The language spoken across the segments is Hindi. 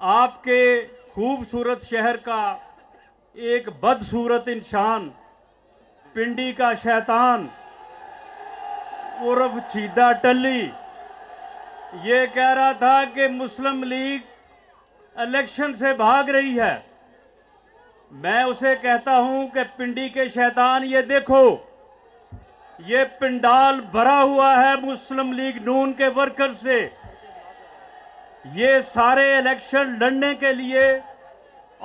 आपके खूबसूरत शहर का एक बदसूरत इंसान, पिंडी का शैतान उर्फ छीदा टल्ली, ये कह रहा था कि मुस्लिम लीग इलेक्शन से भाग रही है। मैं उसे कहता हूं कि पिंडी के शैतान, ये देखो, ये पिंडाल भरा हुआ है मुस्लिम लीग नून के वर्कर से। ये सारे इलेक्शन लड़ने के लिए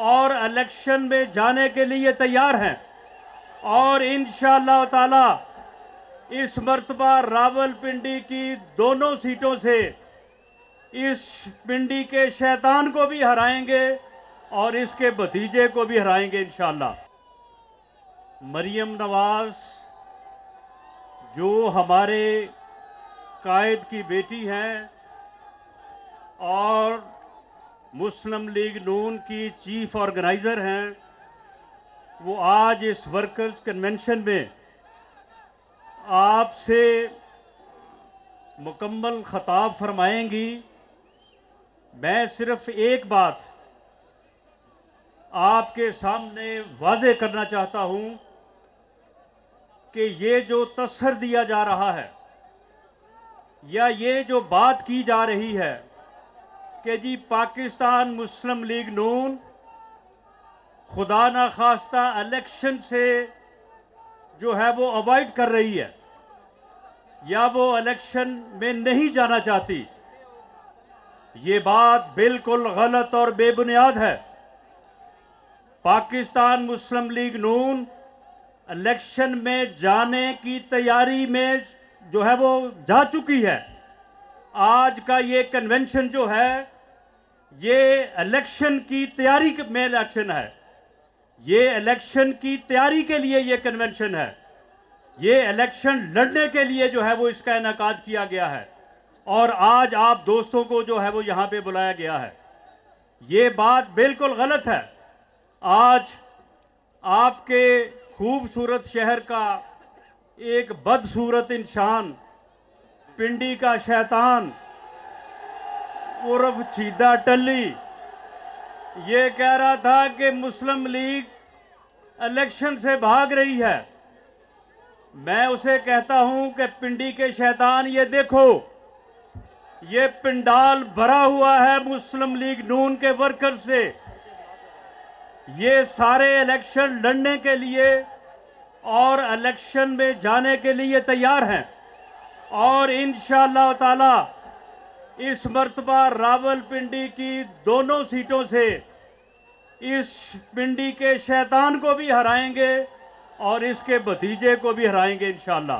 और इलेक्शन में जाने के लिए तैयार हैं और इंशाअल्लाह ताला इस मर्तबा रावलपिंडी की दोनों सीटों से इस पिंडी के शैतान को भी हराएंगे और इसके भतीजे को भी हराएंगे इंशाअल्लाह। मरियम नवाज जो हमारे कायद की बेटी हैं और मुस्लिम लीग नून की चीफ ऑर्गेनाइजर हैं, वो आज इस वर्कर्स कन्वेंशन में आपसे मुकम्मल खिताब फरमाएंगी। मैं सिर्फ एक बात आपके सामने वाज़ेह करना चाहता हूं कि ये जो तस्सर दिया जा रहा है या ये जो बात की जा रही है कि जी पाकिस्तान मुस्लिम लीग नून खुदा ना खास्ता इलेक्शन से जो है वो अवॉइड कर रही है या वो इलेक्शन में नहीं जाना चाहती, ये बात बिल्कुल गलत और बेबुनियाद है। पाकिस्तान मुस्लिम लीग नून इलेक्शन में जाने की तैयारी में जो है वो जा चुकी है। आज का ये कन्वेंशन जो है ये इलेक्शन की तैयारी में इलेक्शन है, ये इलेक्शन की तैयारी के लिए ये कन्वेंशन है, ये इलेक्शन लड़ने के लिए जो है वो इसका इनेकाद किया गया है और आज आप दोस्तों को जो है वो यहां पे बुलाया गया है। ये बात बिल्कुल गलत है। आज आपके खूबसूरत शहर का एक बदसूरत इंसान, पिंडी का शैतान उर्फ छीदा टल्ली, ये कह रहा था कि मुस्लिम लीग इलेक्शन से भाग रही है। मैं उसे कहता हूं कि पिंडी के शैतान, ये देखो, ये पिंडाल भरा हुआ है मुस्लिम लीग नून के वर्कर से। ये सारे इलेक्शन लड़ने के लिए और इलेक्शन में जाने के लिए तैयार हैं और इंशाअल्लाह ताला इस मर्तबा रावलपिंडी की दोनों सीटों से इस पिंडी के शैतान को भी हराएंगे और इसके भतीजे को भी हराएंगे इंशाअल्लाह।